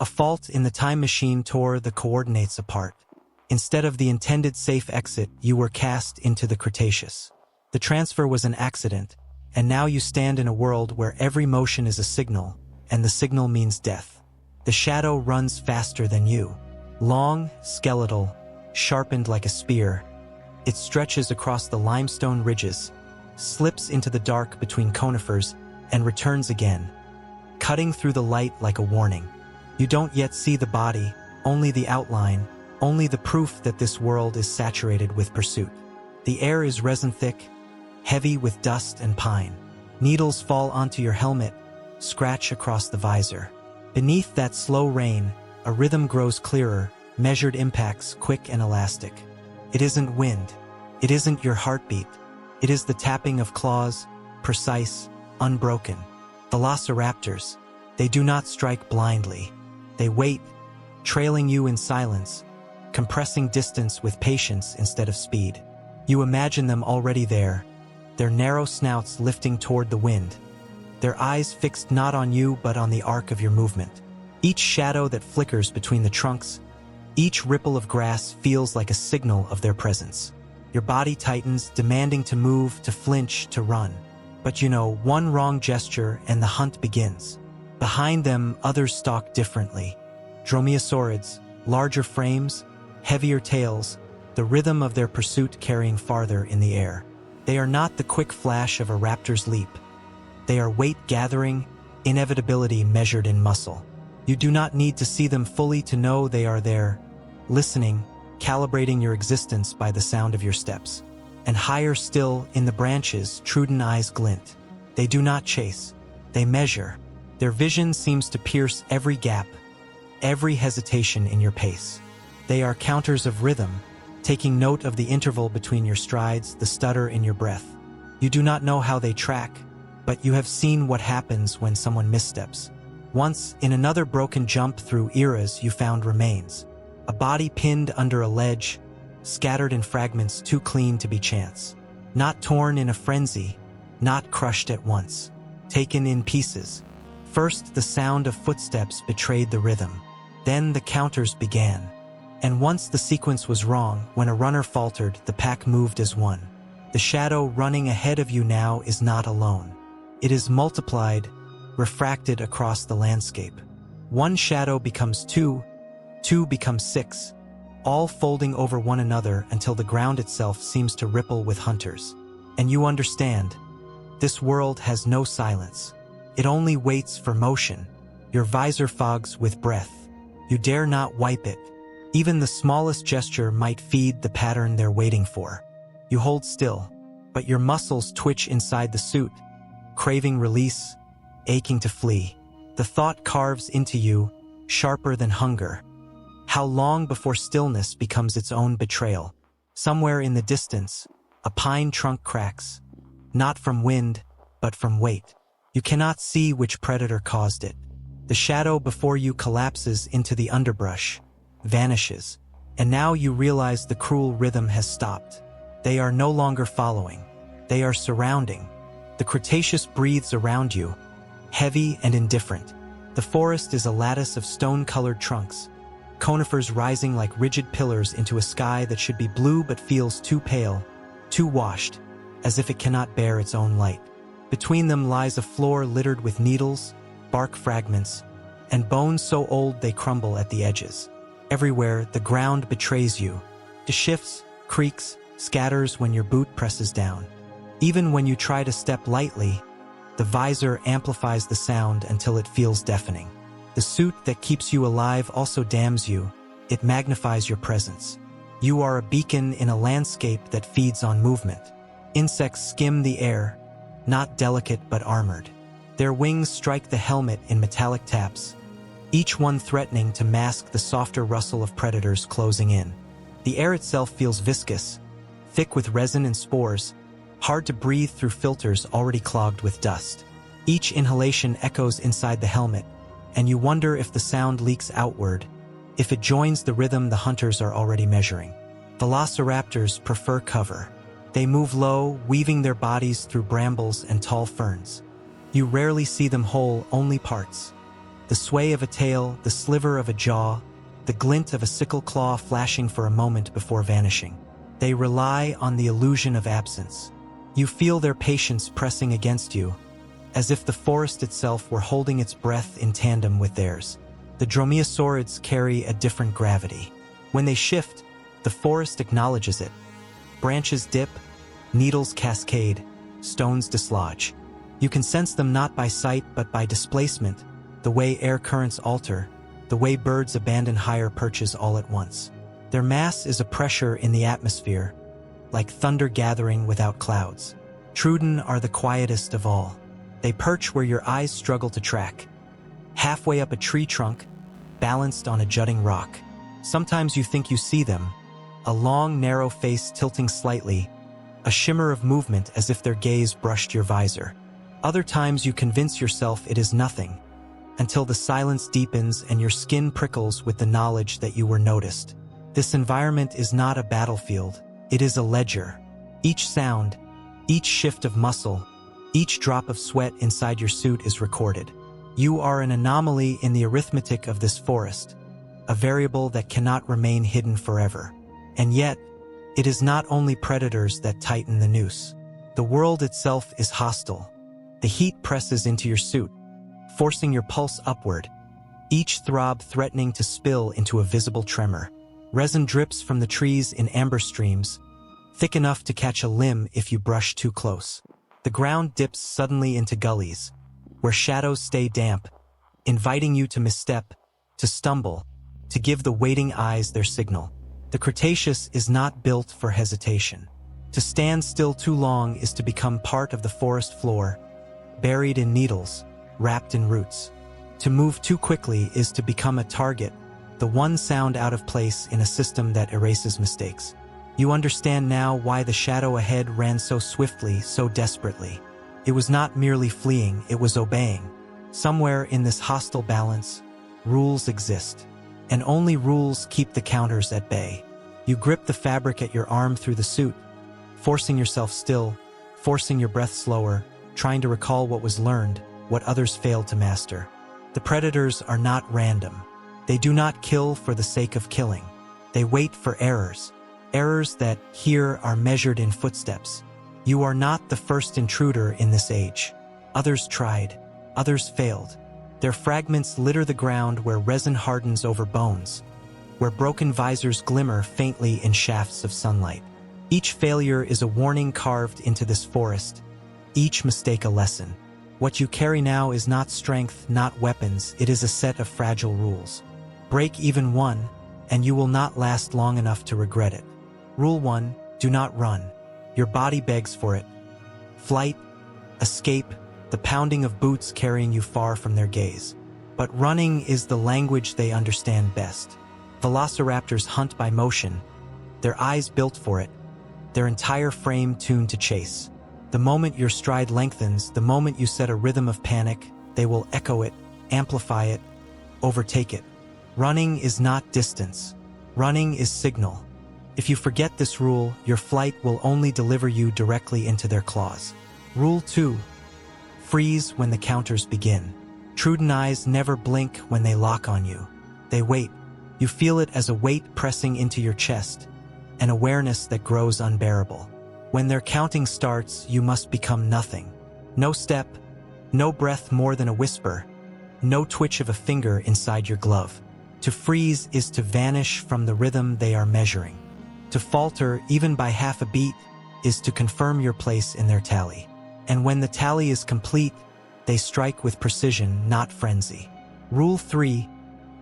A fault in the time machine tore the coordinates apart. Instead of the intended safe exit, you were cast into the Cretaceous. The transfer was an accident, and now you stand in a world where every motion is a signal, and the signal means death. The shadow runs faster than you. Long, skeletal, sharpened like a spear, it stretches across the limestone ridges, slips into the dark between conifers, and returns again, cutting through the light like a warning. You don't yet see the body, only the outline, only the proof that this world is saturated with pursuit. The air is resin-thick, heavy with dust and pine. Needles fall onto your helmet, scratch across the visor. Beneath that slow rain, a rhythm grows clearer, measured impacts quick and elastic. It isn't wind. It isn't your heartbeat. It is the tapping of claws, precise, unbroken. Velociraptors, they do not strike blindly. They wait, trailing you in silence, compressing distance with patience instead of speed. You imagine them already there, their narrow snouts lifting toward the wind, their eyes fixed not on you but on the arc of your movement. Each shadow that flickers between the trunks, each ripple of grass feels like a signal of their presence. Your body tightens, demanding to move, to flinch, to run. But you know, one wrong gesture and the hunt begins. Behind them, others stalk differently. Dromaeosaurids, larger frames, heavier tails, the rhythm of their pursuit carrying farther in the air. They are not the quick flash of a raptor's leap. They are weight gathering, inevitability measured in muscle. You do not need to see them fully to know they are there, listening, calibrating your existence by the sound of your steps. And higher still, in the branches, Troodon eyes glint. They do not chase. They measure. Their vision seems to pierce every gap, every hesitation in your pace. They are counters of rhythm, taking note of the interval between your strides, the stutter in your breath. You do not know how they track, but you have seen what happens when someone missteps. Once, in another broken jump through eras, you found remains. A body pinned under a ledge, scattered in fragments too clean to be chance. Not torn in a frenzy, not crushed at once. Taken in pieces. First, the sound of footsteps betrayed the rhythm. Then the counters began. And once the sequence was wrong, when a runner faltered, the pack moved as one. The shadow running ahead of you now is not alone. It is multiplied, refracted across the landscape. One shadow becomes two, two becomes six, all folding over one another until the ground itself seems to ripple with hunters. And you understand, this world has no silence. It only waits for motion. Your visor fogs with breath. You dare not wipe it. Even the smallest gesture might feed the pattern they're waiting for. You hold still, but your muscles twitch inside the suit, craving release, aching to flee. The thought carves into you, sharper than hunger. How long before stillness becomes its own betrayal? Somewhere in the distance, a pine trunk cracks, not from wind, but from weight. You cannot see which predator caused it. The shadow before you collapses into the underbrush, vanishes, and now you realize the cruel rhythm has stopped. They are no longer following. They are surrounding. The Cretaceous breathes around you, heavy and indifferent. The forest is a lattice of stone-colored trunks, conifers rising like rigid pillars into a sky that should be blue but feels too pale, too washed, as if it cannot bear its own light. Between them lies a floor littered with needles, bark fragments, and bones so old they crumble at the edges. Everywhere, the ground betrays you. It shifts, creaks, scatters when your boot presses down. Even when you try to step lightly, the visor amplifies the sound until it feels deafening. The suit that keeps you alive also damns you. It magnifies your presence. You are a beacon in a landscape that feeds on movement. Insects skim the air, not delicate but armored. Their wings strike the helmet in metallic taps, each one threatening to mask the softer rustle of predators closing in. The air itself feels viscous, thick with resin and spores, hard to breathe through filters already clogged with dust. Each inhalation echoes inside the helmet, and you wonder if the sound leaks outward, if it joins the rhythm the hunters are already measuring. Velociraptors prefer cover. They move low, weaving their bodies through brambles and tall ferns. You rarely see them whole, only parts. The sway of a tail, the sliver of a jaw, the glint of a sickle claw flashing for a moment before vanishing. They rely on the illusion of absence. You feel their patience pressing against you, as if the forest itself were holding its breath in tandem with theirs. The Dromaeosaurids carry a different gravity. When they shift, the forest acknowledges it. Branches dip, needles cascade, stones dislodge. You can sense them not by sight but by displacement, the way air currents alter, the way birds abandon higher perches all at once. Their mass is a pressure in the atmosphere, like thunder gathering without clouds. Troodon are the quietest of all. They perch where your eyes struggle to track, halfway up a tree trunk, balanced on a jutting rock. Sometimes you think you see them, a long, narrow face tilting slightly, a shimmer of movement as if their gaze brushed your visor. Other times you convince yourself it is nothing, until the silence deepens and your skin prickles with the knowledge that you were noticed. This environment is not a battlefield, it is a ledger. Each sound, each shift of muscle, each drop of sweat inside your suit is recorded. You are an anomaly in the arithmetic of this forest, a variable that cannot remain hidden forever. And yet, it is not only predators that tighten the noose. The world itself is hostile. The heat presses into your suit, forcing your pulse upward, each throb threatening to spill into a visible tremor. Resin drips from the trees in amber streams, thick enough to catch a limb if you brush too close. The ground dips suddenly into gullies, where shadows stay damp, inviting you to misstep, to stumble, to give the waiting eyes their signal. The Cretaceous is not built for hesitation. To stand still too long is to become part of the forest floor, buried in needles, wrapped in roots. To move too quickly is to become a target, the one sound out of place in a system that erases mistakes. You understand now why the shadow ahead ran so swiftly, so desperately. It was not merely fleeing, it was obeying. Somewhere in this hostile balance, rules exist. And only rules keep the counters at bay. You grip the fabric at your arm through the suit, forcing yourself still, forcing your breath slower, trying to recall what was learned, what others failed to master. The predators are not random. They do not kill for the sake of killing. They wait for errors. Errors that, here, are measured in footsteps. You are not the first intruder in this age. Others tried. Others failed. Their fragments litter the ground where resin hardens over bones, where broken visors glimmer faintly in shafts of sunlight. Each failure is a warning carved into this forest, each mistake a lesson. What you carry now is not strength, not weapons, it is a set of fragile rules. Break even one, and you will not last long enough to regret it. Rule 1, do not run. Your body begs for it. Flight, escape, the pounding of boots carrying you far from their gaze. But running is the language they understand best. Velociraptors hunt by motion, their eyes built for it, their entire frame tuned to chase. The moment your stride lengthens, the moment you set a rhythm of panic, they will echo it, amplify it, overtake it. Running is not distance. Running is signal. If you forget this rule, your flight will only deliver you directly into their claws. Rule 2. Freeze when the counters begin. Troodon eyes never blink when they lock on you. They wait. You feel it as a weight pressing into your chest, an awareness that grows unbearable. When their counting starts, you must become nothing. No step, no breath more than a whisper, no twitch of a finger inside your glove. To freeze is to vanish from the rhythm they are measuring. To falter, even by half a beat, is to confirm your place in their tally. And when the tally is complete, they strike with precision, not frenzy. Rule 3.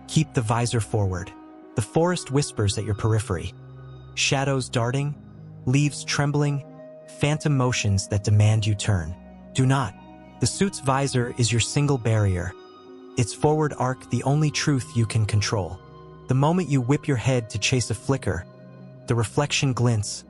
Keep the visor forward. The forest whispers at your periphery. Shadows darting, leaves trembling, phantom motions that demand you turn. Do not. The suit's visor is your single barrier. Its forward arc the only truth you can control. The moment you whip your head to chase a flicker, the reflection glints,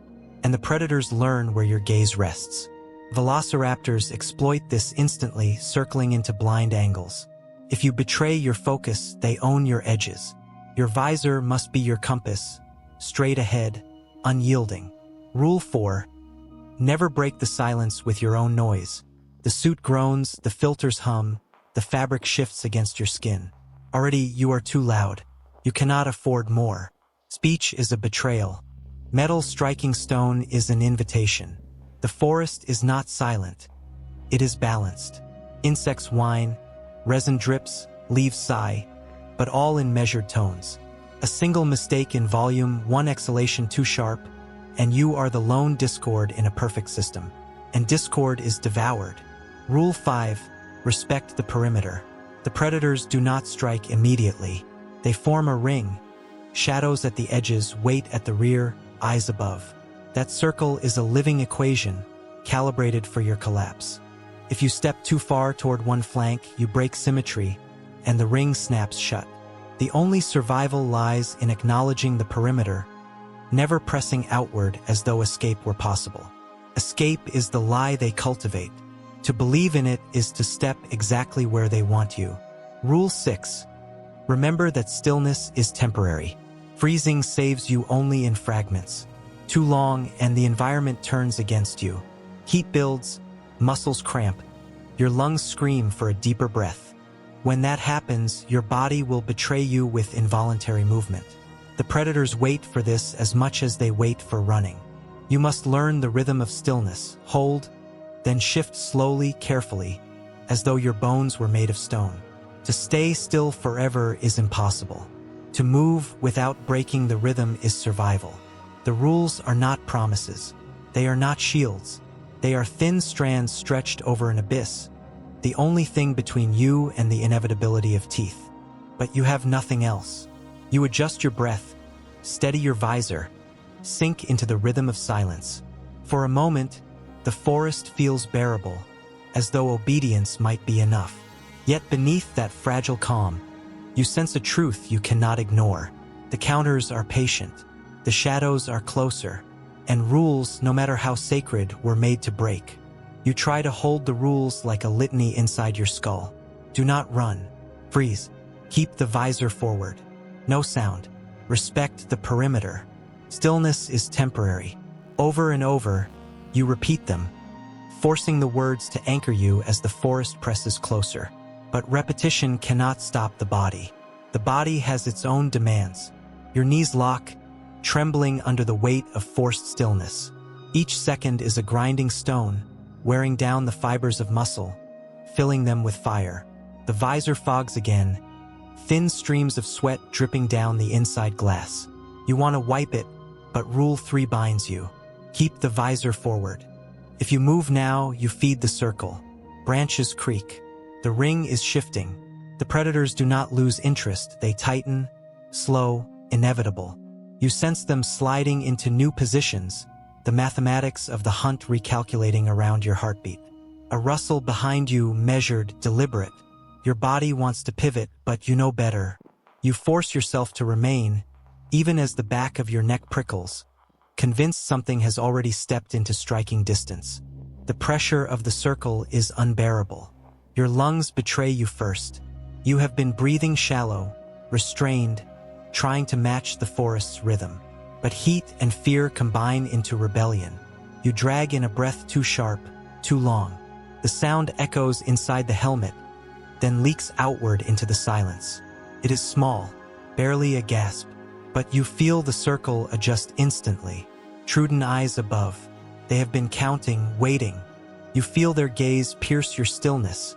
and the predators learn where your gaze rests. Velociraptors exploit this instantly, circling into blind angles. If you betray your focus, they own your edges. Your visor must be your compass, straight ahead, unyielding. Rule 4. Never break the silence with your own noise. The suit groans, the filters hum, The fabric shifts against your skin. Already you are too loud. You cannot afford more. Speech is a betrayal. Metal striking stone is an invitation. The forest is not silent. It is balanced. Insects whine, resin drips, leaves sigh, but all in measured tones. A single mistake in volume, one exhalation too sharp, and you are the lone discord in a perfect system. And discord is devoured. Rule 5. Respect the perimeter. The predators do not strike immediately. They form a ring. Shadows at the edges, weight at the rear, eyes above. That circle is a living equation, calibrated for your collapse. If you step too far toward one flank, you break symmetry, and the ring snaps shut. The only survival lies in acknowledging the perimeter, never pressing outward as though escape were possible. Escape is the lie they cultivate. To believe in it is to step exactly where they want you. Rule 6. Remember that stillness is temporary. Freezing saves you only in fragments. Too long and the environment turns against you. Heat builds, muscles cramp, your lungs scream for a deeper breath. When that happens, your body will betray you with involuntary movement. The predators wait for this as much as they wait for running. You must learn the rhythm of stillness. Hold, then shift slowly, carefully, as though your bones were made of stone. To stay still forever is impossible. To move without breaking the rhythm is survival. The rules are not promises. They are not shields. They are thin strands stretched over an abyss, the only thing between you and the inevitability of teeth. But you have nothing else. You adjust your breath, steady your visor, sink into the rhythm of silence. For a moment, the forest feels bearable, as though obedience might be enough. Yet beneath that fragile calm, you sense a truth you cannot ignore. The counters are patient, the shadows are closer, and rules, no matter how sacred, were made to break. You try to hold the rules like a litany inside your skull. Do not run. Freeze. Keep the visor forward. No sound. Respect the perimeter. Stillness is temporary. Over and over, you repeat them, forcing the words to anchor you as the forest presses closer. But repetition cannot stop the body. The body has its own demands. Your knees lock, trembling under the weight of forced stillness. Each second is a grinding stone, wearing down the fibers of muscle, filling them with fire. The visor fogs again, thin streams of sweat dripping down the inside glass. You want to wipe it, but Rule 3 binds you. Keep the visor forward. If you move now, you feed the circle. Branches creak. The ring is shifting. The predators do not lose interest. They tighten, slow, inevitable. You sense them sliding into new positions, the mathematics of the hunt recalculating around your heartbeat. A rustle behind you, measured, deliberate. Your body wants to pivot, but you know better. You force yourself to remain, even as the back of your neck prickles, convinced something has already stepped into striking distance. The pressure of the circle is unbearable. Your lungs betray you first. You have been breathing shallow, restrained, trying to match the forest's rhythm. But heat and fear combine into rebellion. You drag in a breath too sharp, too long. The sound echoes inside the helmet, then leaks outward into the silence. It is small, barely a gasp, but you feel the circle adjust instantly. Troodon eyes above. They have been counting, waiting. You feel their gaze pierce your stillness,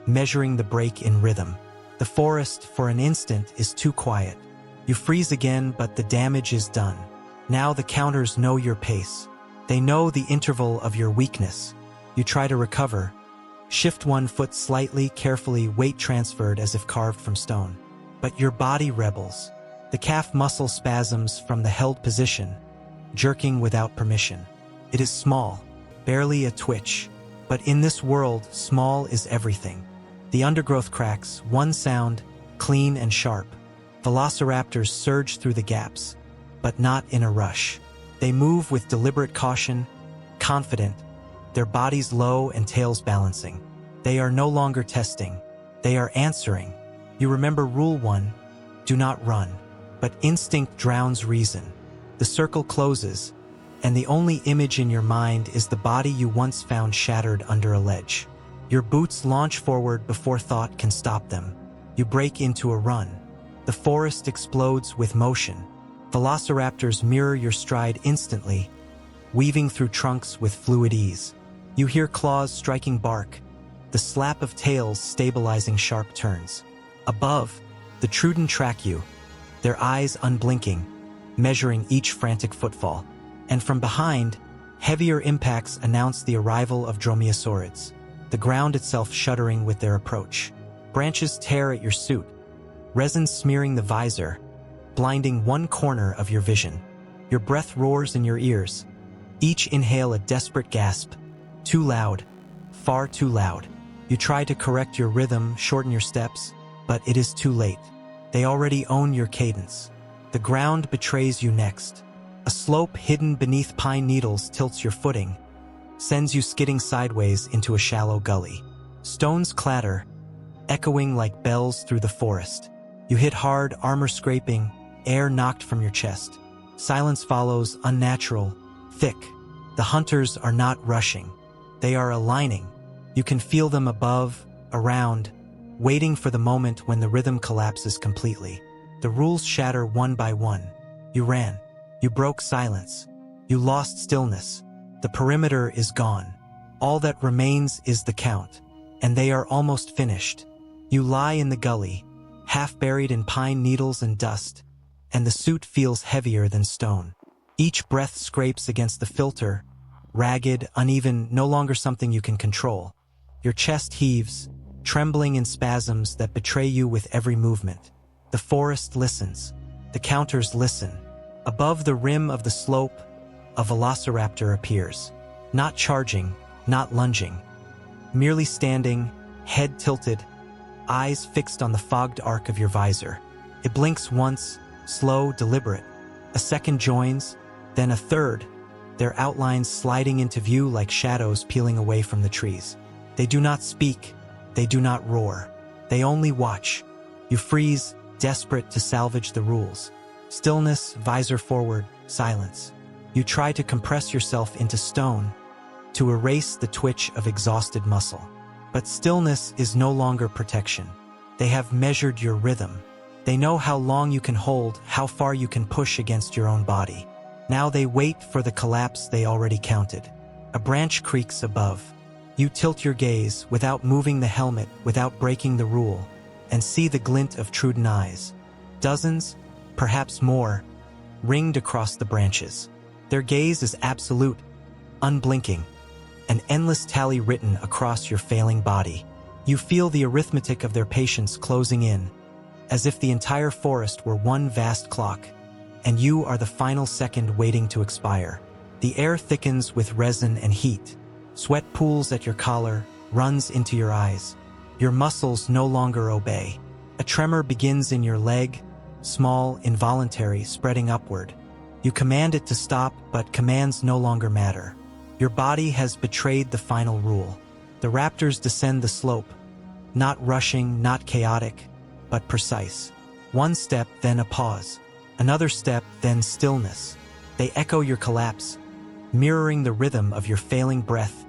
measuring the break in rhythm. The forest, for an instant, is too quiet. You freeze again, but the damage is done. Now the counters know your pace. They know the interval of your weakness. You try to recover. Shift one foot slightly, carefully, weight transferred as if carved from stone. But your body rebels. The calf muscle spasms from the held position, jerking without permission. It is small, barely a twitch. But in this world, small is everything. The undergrowth cracks, one sound, clean and sharp. Velociraptors surge through the gaps, but not in a rush. They move with deliberate caution, confident, their bodies low and tails balancing. They are no longer testing. They are answering. You remember Rule 1, do not run. But instinct drowns reason. The circle closes, and the only image in your mind is the body you once found shattered under a ledge. Your boots launch forward before thought can stop them. You break into a run. The forest explodes with motion. Velociraptors mirror your stride instantly, weaving through trunks with fluid ease. You hear claws striking bark, the slap of tails stabilizing sharp turns. Above, the Troodon track you, their eyes unblinking, measuring each frantic footfall. And from behind, heavier impacts announce the arrival of Dromaeosaurids, the ground itself shuddering with their approach. Branches tear at your suit, resin smearing the visor, blinding one corner of your vision. Your breath roars in your ears. Each inhale a desperate gasp. Too loud, far too loud. You try to correct your rhythm, shorten your steps, but it is too late. They already own your cadence. The ground betrays you next. A slope hidden beneath pine needles tilts your footing, sends you skidding sideways into a shallow gully. Stones clatter, echoing like bells through the forest. You hit hard, armor scraping, air knocked from your chest. Silence follows, unnatural, thick. The hunters are not rushing. They are aligning. You can feel them above, around, waiting for the moment when the rhythm collapses completely. The rules shatter one by one. You ran. You broke silence. You lost stillness. The perimeter is gone. All that remains is the count. And they are almost finished. You lie in the gully, half buried in pine needles and dust, and the suit feels heavier than stone. Each breath scrapes against the filter, ragged, uneven, no longer something you can control. Your chest heaves, trembling in spasms that betray you with every movement. The forest listens. The counters listen. Above the rim of the slope, a velociraptor appears. Not charging, not lunging. Merely standing, head tilted, eyes fixed on the fogged arc of your visor. It blinks once, slow, deliberate. A second joins, then a third, their outlines sliding into view like shadows peeling away from the trees. They do not speak, they do not roar. They only watch. You freeze, desperate to salvage the rules. Stillness, visor forward, silence. You try to compress yourself into stone, to erase the twitch of exhausted muscle. But stillness is no longer protection. They have measured your rhythm. They know how long you can hold, how far you can push against your own body. Now they wait for the collapse they already counted. A branch creaks above. You tilt your gaze, without moving the helmet, without breaking the rule, and see the glint of Troodon eyes. Dozens, perhaps more, ringed across the branches. Their gaze is absolute, unblinking, an endless tally written across your failing body. You feel the arithmetic of their patience closing in, as if the entire forest were one vast clock, and you are the final second waiting to expire. The air thickens with resin and heat. Sweat pools at your collar, runs into your eyes. Your muscles no longer obey. A tremor begins in your leg, small, involuntary, spreading upward. You command it to stop, but commands no longer matter. Your body has betrayed the final rule. The raptors descend the slope, not rushing, not chaotic, but precise. One step, then a pause. Another step, then stillness. They echo your collapse, mirroring the rhythm of your failing breath,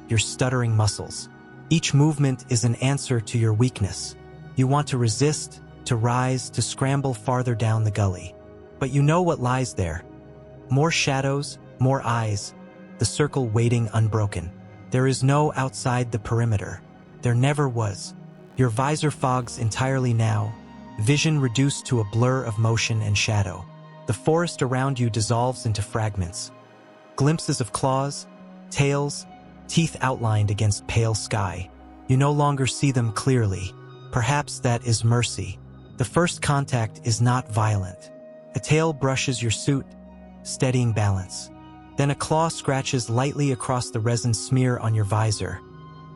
your stuttering muscles. Each movement is an answer to your weakness. You want to resist, to rise, to scramble farther down the gully. But you know what lies there. More shadows, more eyes, the circle waiting unbroken. There is no outside the perimeter. There never was. Your visor fogs entirely now, vision reduced to a blur of motion and shadow. The forest around you dissolves into fragments. Glimpses of claws, tails, teeth outlined against pale sky. You no longer see them clearly. Perhaps that is mercy. The first contact is not violent. A tail brushes your suit, steadying balance. Then a claw scratches lightly across the resin smear on your visor.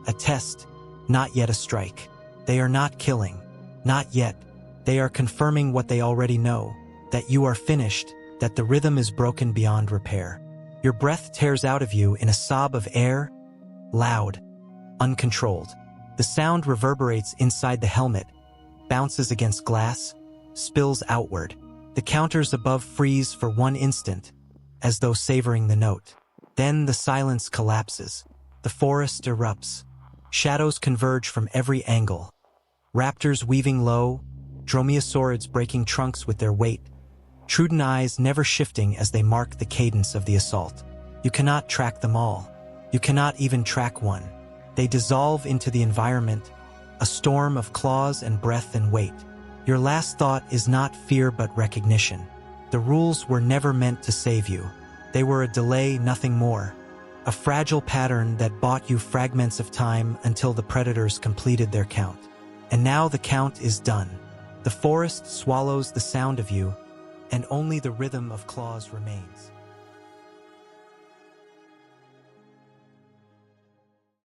A test, not yet a strike. They are not killing. Not yet. They are confirming what they already know, that you are finished, that the rhythm is broken beyond repair. Your breath tears out of you in a sob of air, loud, uncontrolled. The sound reverberates inside the helmet, bounces against glass, spills outward. The counters above freeze for one instant, as though savoring the note. Then the silence collapses. The forest erupts. Shadows converge from every angle. Raptors weaving low, Dromaeosaurids breaking trunks with their weight, Troodon eyes never shifting as they mark the cadence of the assault. You cannot track them all. You cannot even track one. They dissolve into the environment, a storm of claws and breath and weight. Your last thought is not fear but recognition. The rules were never meant to save you. They were a delay, nothing more. A fragile pattern that bought you fragments of time until the predators completed their count. And now the count is done. The forest swallows the sound of you, and only the rhythm of claws remains.